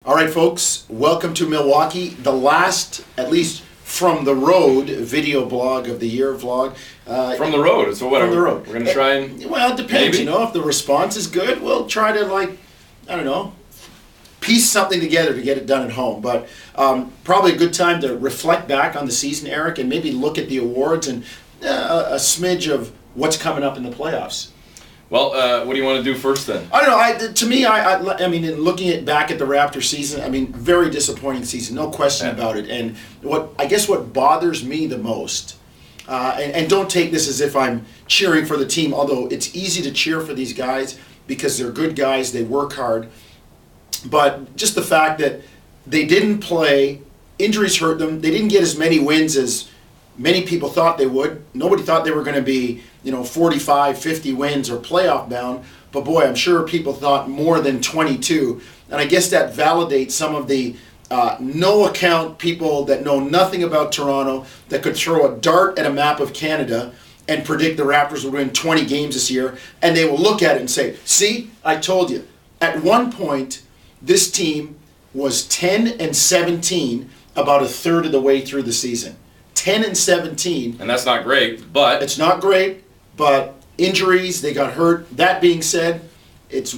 All right, folks, welcome to Milwaukee, the last, at least from the road, video blog of the year vlog. From the road, so what? From the road. We're going to try and... Well, it depends, maybe? if the response is good, we'll try to, piece something together to get it done at home. But probably a good time to reflect back on the season, Eric, and maybe look at the awards and a smidge of what's coming up in the playoffs. Well, what do you want to do first then? I don't know. To me, I mean, in looking back at the Raptors season, very disappointing season, no question about it. And what bothers me the most, and don't take this as if I'm cheering for the team, although it's easy to cheer for these guys because they're good guys, they work hard. But just the fact that they didn't play, injuries hurt them. They didn't get as many wins as many people thought they would. Nobody thought they were going to be, 45, 50 wins or playoff bound. But boy, I'm sure people thought more than 22. And I guess that validates some of the no-account people that know nothing about Toronto that could throw a dart at a map of Canada and predict the Raptors would win 20 games this year. And they will look at it and say, see, I told you. At one point, this team was 10-17 about a third of the way through the season. 10-17. And that's not great, but... It's not great, but injuries, they got hurt. That being said,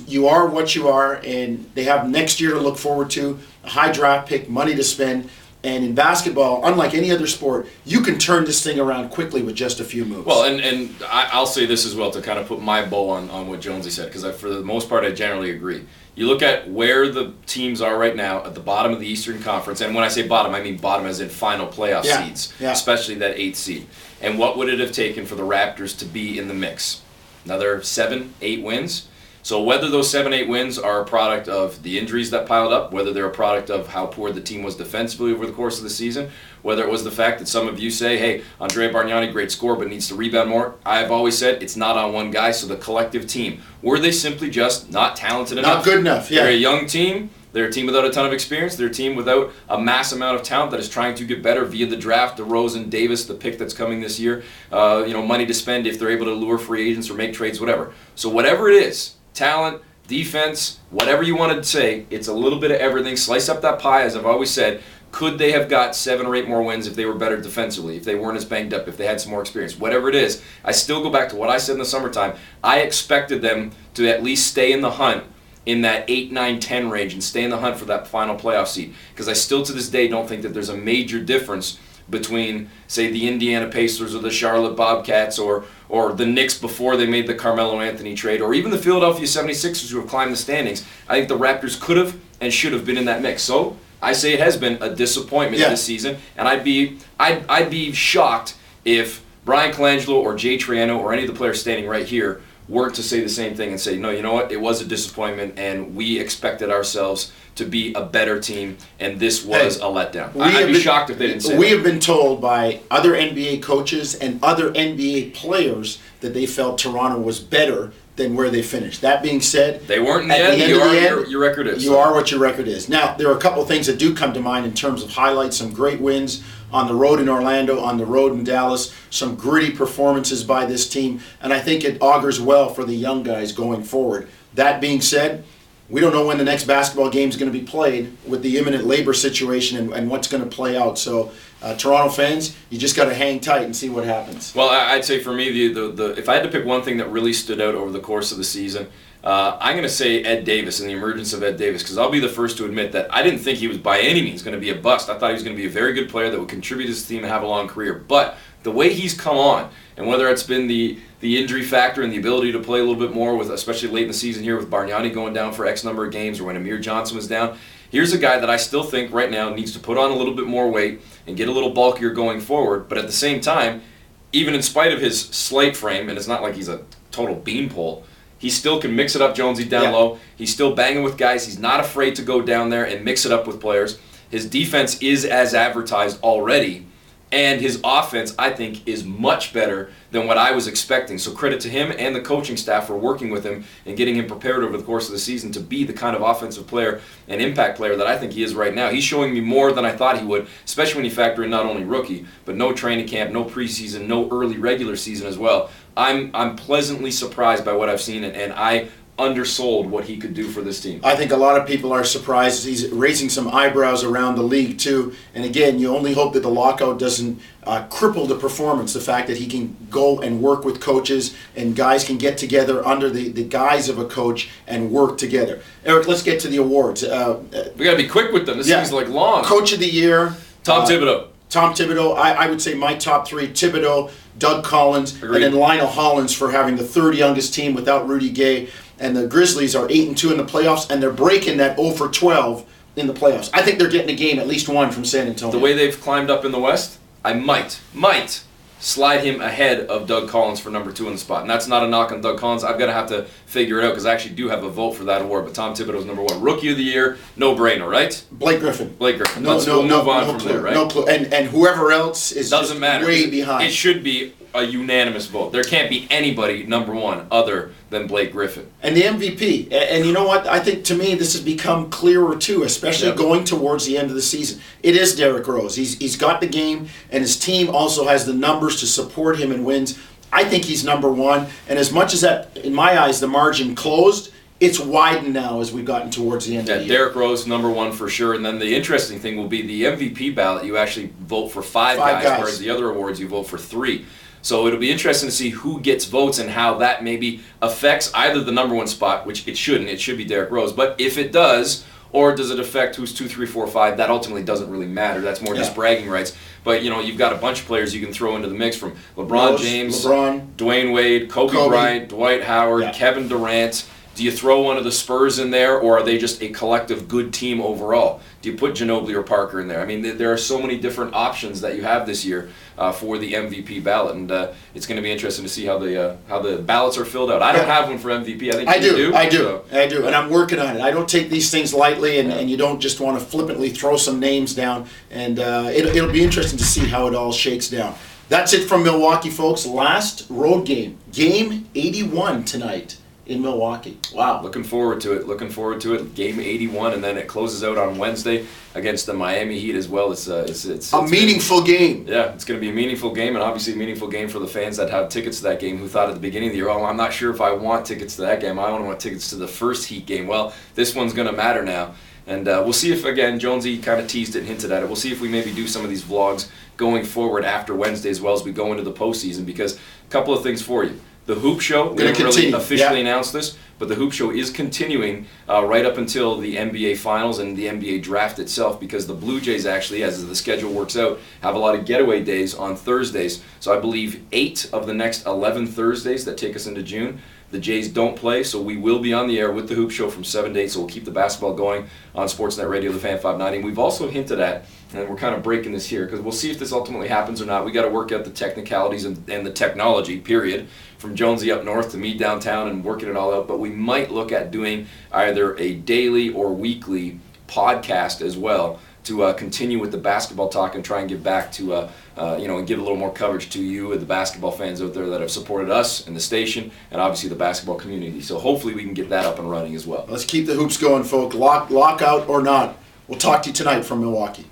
you are what you are, and they have next year to look forward to, a high draft pick, money to spend. And in basketball, unlike any other sport, you can turn this thing around quickly with just a few moves. Well, and I'll say this as well to kind of put my bow on what Jonesy said, because for the most part, I generally agree. You look at where the teams are right now at the bottom of the Eastern Conference, and when I say bottom, I mean bottom as in final playoff seeds, especially that 8th seed. And what would it have taken for the Raptors to be in the mix? Another 7, 8 wins? So whether those 7, 8 wins are a product of the injuries that piled up, whether they're a product of how poor the team was defensively over the course of the season, whether it was the fact that some of you say, hey, Andrea Bargnani, great scorer, but needs to rebound more. I've always said it's not on one guy, so the collective team. Were they simply just not talented enough? Not good enough, yeah. They're a young team. They're a team without a ton of experience. They're a team without a mass amount of talent that is trying to get better via the draft, DeRozan, Davis, the pick that's coming this year, money to spend if they're able to lure free agents or make trades, whatever. So whatever it is, talent, defense, whatever you want to say, it's a little bit of everything. Slice up that pie, as I've always said. Could they have got 7 or 8 more wins if they were better defensively, if they weren't as banged up, if they had some more experience? Whatever it is, I still go back to what I said in the summertime. I expected them to at least stay in the hunt in that 8, 9, 10 range and stay in the hunt for that final playoff seed. Because I still to this day don't think that there's a major difference between, say, the Indiana Pacers or the Charlotte Bobcats or the Knicks before they made the Carmelo Anthony trade, or even the Philadelphia 76ers who have climbed the standings. I think the Raptors could have and should have been in that mix. So I say it has been a disappointment this season, and I'd be shocked if Brian Colangelo or Jay Triano or any of the players standing right here weren't to say the same thing and say, no, you know what, it was a disappointment, and we expected ourselves to be a better team, and this was a letdown. I'd be shocked if they didn't say that. We have been told by other NBA coaches and other NBA players that they felt Toronto was better than where they finished. That being said, they weren't in the end. Your record is. You are what your record is. Now, there are a couple of things that do come to mind in terms of highlights. Some great wins on the road in Orlando, on the road in Dallas, some gritty performances by this team, and I think it augurs well for the young guys going forward. That being said, we don't know when the next basketball game is going to be played with the imminent labor situation and what's going to play out. So, Toronto fans, you just got to hang tight and see what happens. Well, I'd say for me, the if I had to pick one thing that really stood out over the course of the season, I'm going to say Ed Davis and the emergence of Ed Davis, because I'll be the first to admit that I didn't think he was by any means going to be a bust. I thought he was going to be a very good player that would contribute to his team and have a long career. But the way he's come on, and whether it's been the injury factor and the ability to play a little bit more, with especially late in the season here with Bargnani going down for X number of games, or when Amir Johnson was down, here's a guy that I still think right now needs to put on a little bit more weight and get a little bulkier going forward. But at the same time, even in spite of his slight frame, and it's not like he's a total beanpole, he still can mix it up, Jonesy, down low. He's still banging with guys. He's not afraid to go down there and mix it up with players. His defense is as advertised already, and his offense, I think, is much better than what I was expecting. So credit to him and the coaching staff for working with him and getting him prepared over the course of the season to be the kind of offensive player and impact player that I think he is right now. He's showing me more than I thought he would, especially when you factor in not only rookie, but no training camp, no preseason, no early regular season as well. I'm pleasantly surprised by what I've seen, and I undersold what he could do for this team. I think a lot of people are surprised. He's raising some eyebrows around the league too. And again, you only hope that the lockout doesn't cripple the performance. The fact that he can go and work with coaches and guys can get together under the guise of a coach and work together. Eric, let's get to the awards. We got to be quick with them. This thing's like long. Coach of the Year. Tom Thibodeau. Tom Thibodeau. I would say my top three: Thibodeau, Doug Collins, Agreed. and then Lionel Hollins for having the third youngest team without Rudy Gay. And the Grizzlies are 8-2 in the playoffs, and they're breaking that 0 for 12 in the playoffs. I think they're getting a game, at least one, from San Antonio. The way they've climbed up in the West, I might slide him ahead of Doug Collins for number 2 in the spot. And that's not a knock on Doug Collins. I'm going to have to figure it out because I actually do have a vote for that award. But Tom Thibodeau's number 1. Rookie of the Year, no-brainer, right? Blake Griffin. We'll move on from there, right? No clue. And whoever else is Doesn't matter. way behind. It should be a unanimous vote. There can't be anybody number 1 other than Blake Griffin. And the MVP. And you know what? I think, to me, this has become clearer, too, especially going towards the end of the season. It is Derrick Rose. He's got the game, and his team also has the numbers to support him in wins. I think he's number 1. And as much as that, in my eyes, the margin closed, it's widened now as we've gotten towards the end of the year. Derrick Rose, number 1 for sure. And then the interesting thing will be the MVP ballot. You actually vote for 5 guys, whereas the other awards you vote for 3. So it'll be interesting to see who gets votes and how that maybe affects either the number 1 spot, which it shouldn't. It should be Derrick Rose. But if it does, or does it affect who's 2, 3, 4, 5, that ultimately doesn't really matter. That's more just bragging rights. But, you've got a bunch of players you can throw into the mix, from LeBron James, Dwayne Wade, Kobe Bryant, Dwight Howard, Kevin Durant. Do you throw one of the Spurs in there, or are they just a collective good team overall? Do you put Ginobili or Parker in there? I mean, there are so many different options that you have this year for the MVP ballot, and it's going to be interesting to see how the ballots are filled out. I don't have one for MVP. I think you do. I do, and I'm working on it. I don't take these things lightly, and you don't just want to flippantly throw some names down. And it'll be interesting to see how it all shakes down. That's it from Milwaukee, folks. Last road game, Game 81 tonight in Milwaukee. Wow. Looking forward to it. Game 81, and then it closes out on Wednesday against the Miami Heat as well. It's a meaningful game. Yeah, it's going to be a meaningful game, and obviously a meaningful game for the fans that have tickets to that game, who thought at the beginning of the year, oh, I'm not sure if I want tickets to that game. I only want tickets to the first Heat game. Well, this one's going to matter now. And we'll see if, again, Jonesy kind of teased it and hinted at it. We'll see if we maybe do some of these vlogs going forward after Wednesday as well as we go into the postseason, because a couple of things for you. The Hoop Show, we didn't really officially announce this, but the Hoop Show is continuing right up until the NBA Finals and the NBA Draft itself, because the Blue Jays actually, as the schedule works out, have a lot of getaway days on Thursdays. So I believe 8 of the next 11 Thursdays that take us into June, the Jays don't play, so we will be on the air with the Hoop Show from 7 to 8, so we'll keep the basketball going on Sportsnet Radio, the Fan 590. We've also hinted at, and we're kind of breaking this here, because we'll see if this ultimately happens or not. We got to work out the technicalities and the technology, period, from Jonesy up north to me downtown and working it all out. But we might look at doing either a daily or weekly podcast as well to continue with the basketball talk and try and get back to and give a little more coverage to you and the basketball fans out there that have supported us and the station, and obviously the basketball community. So hopefully we can get that up and running as well. Let's keep the hoops going, folks. Lockout or not. We'll talk to you tonight from Milwaukee.